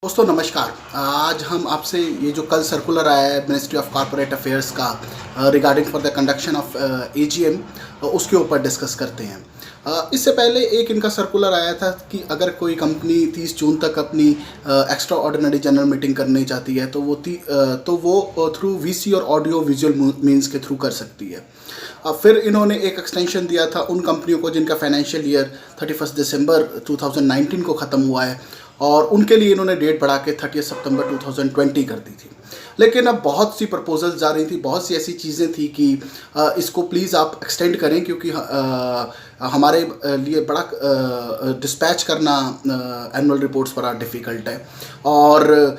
दोस्तों नमस्कार। आज हम आपसे ये जो कल सर्कुलर आया है मिनिस्ट्री ऑफ कॉर्पोरेट अफेयर्स का regarding for the conduction of AGM उसके ऊपर डिस्कस करते हैं। इससे पहले एक इनका सर्कुलर आया था कि अगर कोई कंपनी 30 जून तक अपनी एक्स्ट्रा ऑर्डिनरी जनरल मीटिंग करनी चाहती है तो वो थ्रू वीसी और ऑडियो विजुअल मीन्स के थ्रू कर सकती है। फिर इन्होंने एक एक्सटेंशन दिया था उन कंपनियों को जिनका फाइनेंशियल ईयर 31 दिसंबर 2019 को ख़त्म हुआ है और उनके लिए इन्होंने डेट बढ़ा के 30 सितंबर 2020 कर दी थी। लेकिन अब बहुत सी प्रपोजल्स जा रही थी, बहुत सी ऐसी चीज़ें थी कि इसको प्लीज़ आप एक्सटेंड करें क्योंकि हमारे लिए बड़ा डिस्पैच करना एनुअल रिपोर्ट्स बड़ा डिफ़िकल्ट है। और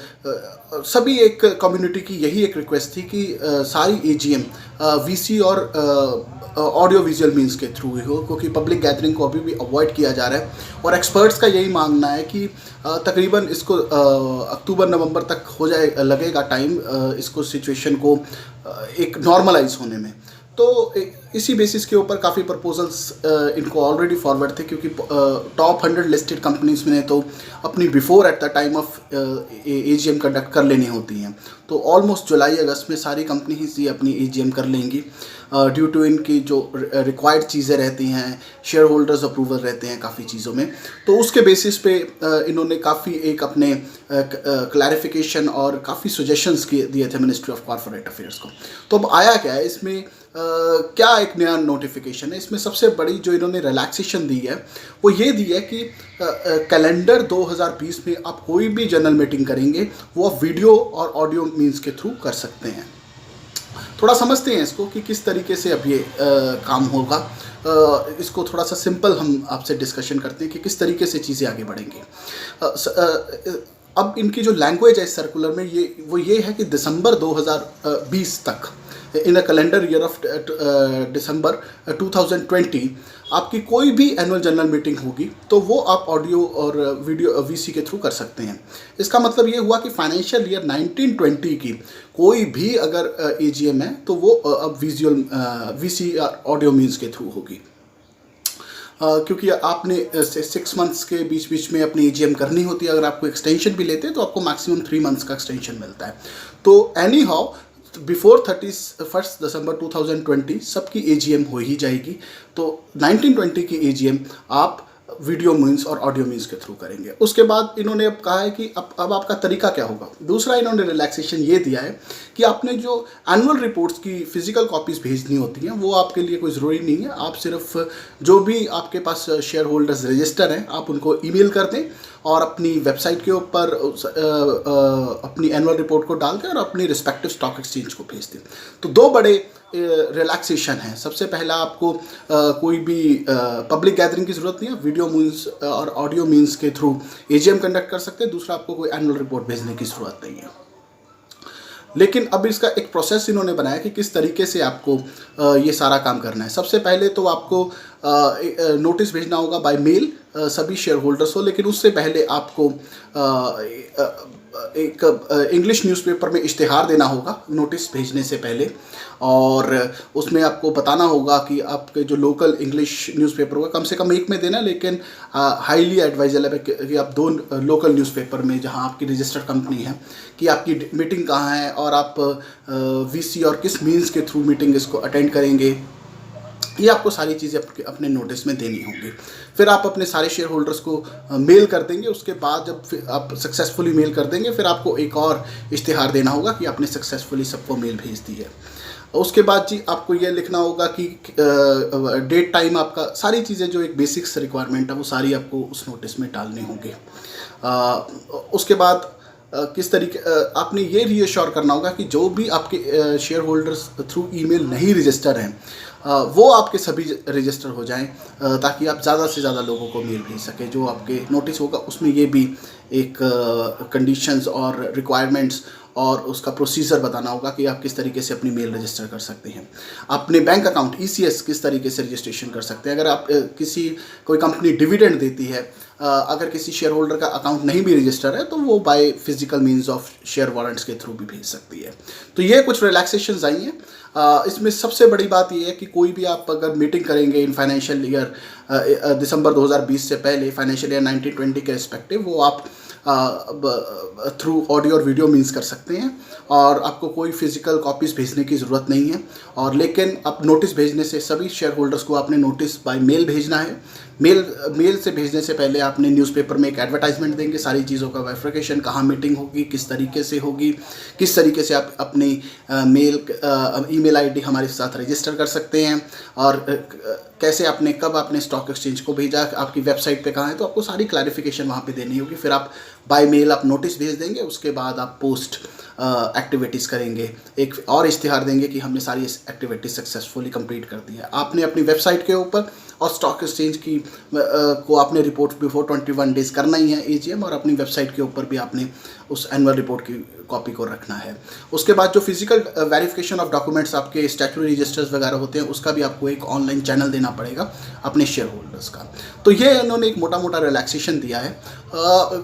सभी एक कम्युनिटी की यही एक रिक्वेस्ट थी कि सारी एजीएम वीसी और ऑडियो विजुअल मीन्स के थ्रू ही हो, क्योंकि पब्लिक गैदरिंग को अभी भी अवॉइड किया जा रहा है। और एक्सपर्ट्स का यही मानना है कि तकरीबन इसको अक्टूबर नवंबर तक हो जाए लगेगा टाइम इसको सिचुएशन को एक नॉर्मलाइज होने में। तो इसी बेसिस के ऊपर काफ़ी प्रपोजल्स इनको ऑलरेडी फॉरवर्ड थे, क्योंकि टॉप 100 लिस्टेड कंपनीज में तो अपनी before at the time of AGM conduct कर लेनी होती हैं। तो ऑलमोस्ट जुलाई अगस्त में सारी कंपनी ही अपनी एजीएम कर लेंगी ड्यू टू इनकी जो रिक्वायर्ड चीज़ें रहती हैं, शेयर होल्डर्स अप्रूवल रहते हैं काफ़ी चीज़ों में। तो उसके बेसिस पे इन्होंने काफ़ी एक अपने क्लैरिफिकेशन और काफ़ी सजेशंस दिए थे मिनिस्ट्री ऑफ कॉर्पोरेट अफेयर्स को। तो अब आया क्या है इसमें, क्या एक नया नोटिफिकेशन है इसमें। सबसे बड़ी जो इन्होंने रिलैक्सेशन दी है वो ये दी है कि कैलेंडर 2020 में आप कोई भी जनरल मीटिंग करेंगे वो आप वीडियो और ऑडियो मीन्स के थ्रू कर सकते हैं। थोड़ा समझते हैं इसको कि किस तरीके से अब ये काम होगा। इसको थोड़ा सा सिंपल हम आपसे डिस्कशन करते हैं कि किस तरीके से चीज़ें आगे बढ़ेंगी। अब इनकी जो लैंग्वेज है इस सर्कुलर में ये है कि दिसंबर 2020 तक in a calendar year of December 2020 आपकी कोई भी एनुअल जनरल मीटिंग होगी तो वो आप ऑडियो और वीडियो वीसी के थ्रू कर सकते हैं। इसका मतलब ये हुआ कि फाइनेंशियल ईयर 1920 की कोई भी अगर एजीएम है तो वो अब विजुअल वीसी ऑडियो मीन्स के थ्रू होगी। क्योंकि आपने 6 मंथ्स के बीच बीच में अपनी एजीएम करनी होती है। अगर आपको एक्सटेंशन भी लेते हैं तो आपको मैक्सिमम 3 मंथ्स का एक्सटेंशन मिलता है। तो एनी हाउ बिफोर 31 दिसंबर 2020 सबकी एजीएम हो ही जाएगी। तो 1920 की एजीएम आप वीडियो मीन्स और ऑडियो मीन्स के थ्रू करेंगे। उसके बाद इन्होंने अब कहा है कि अब आपका तरीका क्या होगा। दूसरा इन्होंने रिलैक्सेशन ये दिया है कि आपने जो एनुअल रिपोर्ट्स की फिजिकल कॉपीज़ भेजनी होती हैं वो आपके लिए कोई ज़रूरी नहीं है। आप सिर्फ जो भी आपके पास शेयर होल्डर्स रजिस्टर हैं आप उनको ईमेल कर दें और अपनी वेबसाइट के ऊपर अपनी एनुअल रिपोर्ट को डाल दें और अपनी रिस्पेक्टिव स्टॉक एक्सचेंज को भेज दें। तो दो बड़े रिलैक्सेशन है। सबसे पहला आपको कोई भी पब्लिक गैदरिंग की ज़रूरत नहीं है, वीडियो मीन्स और ऑडियो मीन्स के थ्रू एजीएम कंडक्ट कर सकते हैं। दूसरा आपको कोई एनुअल रिपोर्ट भेजने की ज़रूरत नहीं है। लेकिन अब इसका एक प्रोसेस इन्होंने बनाया कि किस तरीके से आपको ये सारा काम करना है। सबसे पहले तो आपको नोटिस भेजना होगा बाय मेल सभी शेयर होल्डर्स को, लेकिन उससे पहले आपको एक इंग्लिश न्यूज़पेपर में इश्तिहार देना होगा नोटिस भेजने से पहले। और उसमें आपको बताना होगा कि आपके जो लोकल इंग्लिश न्यूज़पेपर होगा कम से कम एक में देना, लेकिन हाईली एडवाइजेबल है कि आप 2 लोकल न्यूज़पेपर में जहां आपकी रजिस्टर्ड कंपनी है कि आपकी मीटिंग कहाँ है और आप वीसी और किस मीन्स के थ्रू मीटिंग इसको अटेंड करेंगे, ये आपको सारी चीज़ें अपने नोटिस में देनी होंगी। फिर आप अपने सारे शेयर होल्डर्स को मेल कर देंगे। उसके बाद जब फिर आप सक्सेसफुली मेल कर देंगे फिर आपको एक और इश्तिहार देना होगा कि आपने सक्सेसफुली सबको मेल भेज दी है। उसके बाद जी आपको ये लिखना होगा कि डेट टाइम आपका सारी चीज़ें जो एक बेसिक्स रिक्वायरमेंट है वो सारी आपको उस नोटिस में डालनी होंगी। उसके बाद किस तरीके आपने ये रीअश्योर करना होगा कि जो भी आपके शेयर होल्डर्स थ्रू ईमेल नहीं रजिस्टर हैं वो आपके सभी रजिस्टर हो जाएं ताकि आप ज़्यादा से ज़्यादा लोगों को मेल भेज सकें। जो आपके नोटिस होगा उसमें ये भी एक कंडीशंस और रिक्वायरमेंट्स और उसका प्रोसीजर बताना होगा कि आप किस तरीके से अपनी मेल रजिस्टर कर सकते हैं। अपने बैंक अकाउंट ईसीएस किस तरीके से रजिस्ट्रेशन कर सकते हैं। अगर आप कोई कंपनी डिविडेंड देती है, अगर किसी शेयर होल्डर का अकाउंट नहीं भी रजिस्टर है तो वो by physical means of share warrants के थ्रू भी भेज सकती है। तो ये कुछ रिलैक्सेशंस आई हैं। इसमें सबसे बड़ी बात ये है कि कोई भी आप अगर मीटिंग करेंगे इन फाइनेंशियल ईयर दिसंबर 2020 से पहले फाइनेंशियल ईयर 1920 के रिस्पेक्टिव, वो आप थ्रू ऑडियो और वीडियो मीन्स कर सकते हैं, और आपको कोई फिजिकल कॉपीज़ भेजने की ज़रूरत नहीं है। और लेकिन आप नोटिस भेजने से सभी शेयर होल्डर्स को आपने नोटिस बाय मेल भेजना है। मेल से भेजने से पहले आपने न्यूज़पेपर में एक एडवर्टाइजमेंट देंगे, सारी चीज़ों का वेरिफिकेशन, कहाँ मीटिंग होगी, किस तरीके से होगी, किस तरीके से आप अपनी ईमेल आईडी हमारे साथ रजिस्टर कर सकते हैं, और कैसे आपने कब आपने स्टॉक एक्सचेंज को भेजा, आपकी वेबसाइट पे कहाँ है, तो आपको सारी क्लैरिफिकेशन वहाँ पे देनी होगी। फिर आप बाय मेल आप नोटिस भेज देंगे, उसके बाद आप पोस्ट एक्टिविटीज़ करेंगे, एक और इश्तिहार देंगे कि हमने सारी एक्टिविटीज़ सक्सेसफुली कंप्लीट कर दी है। आपने अपनी वेबसाइट के ऊपर और स्टॉक एक्सचेंज की को आपने रिपोर्ट बिफोर 21 डेज़ करना ही है एजीएम, और अपनी वेबसाइट के ऊपर भी आपने उस एनुअल रिपोर्ट की कॉपी को रखना है। उसके बाद जो फिजिकल वेरिफिकेशन ऑफ डॉक्यूमेंट्स, आपके स्टैट्यूटरी रजिस्टर्स वगैरह होते हैं, उसका भी आपको एक ऑनलाइन चैनल देना पड़ेगा अपने शेयर होल्डर्स का। तो ये इन्होंने एक मोटा मोटा रिलैक्सेशन दिया है।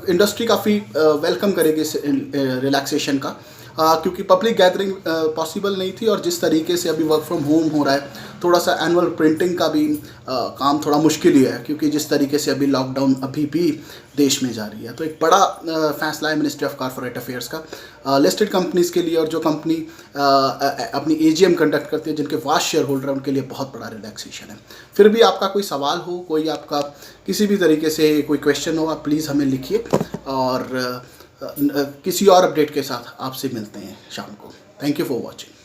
इंडस्ट्री काफ़ी वेलकम करेगी इस रिलैक्सेशन का, क्योंकि पब्लिक गैदरिंग पॉसिबल नहीं थी, और जिस तरीके से अभी वर्क फ्रॉम होम हो रहा है, थोड़ा सा एनुअल प्रिंटिंग का भी काम थोड़ा मुश्किल ही है, क्योंकि जिस तरीके से अभी लॉकडाउन अभी भी देश में जारी है। तो एक बड़ा फैसला है मिनिस्ट्री ऑफ कॉर्पोरेट अफेयर्स का लिस्टेड कंपनीज़ के लिए, और जो कंपनी अपनी एजीएम कंडक्ट करती है, जिनके वास्ट शेयर होल्डर हैं, उनके लिए बहुत बड़ा रिलैक्सेशन है। फिर भी आपका कोई सवाल हो, कोई आपका किसी भी तरीके से कोई क्वेश्चन हो, आप प्लीज़ हमें लिखिए, और किसी और अपडेट के साथ आपसे मिलते हैं शाम को। Thank you for watching.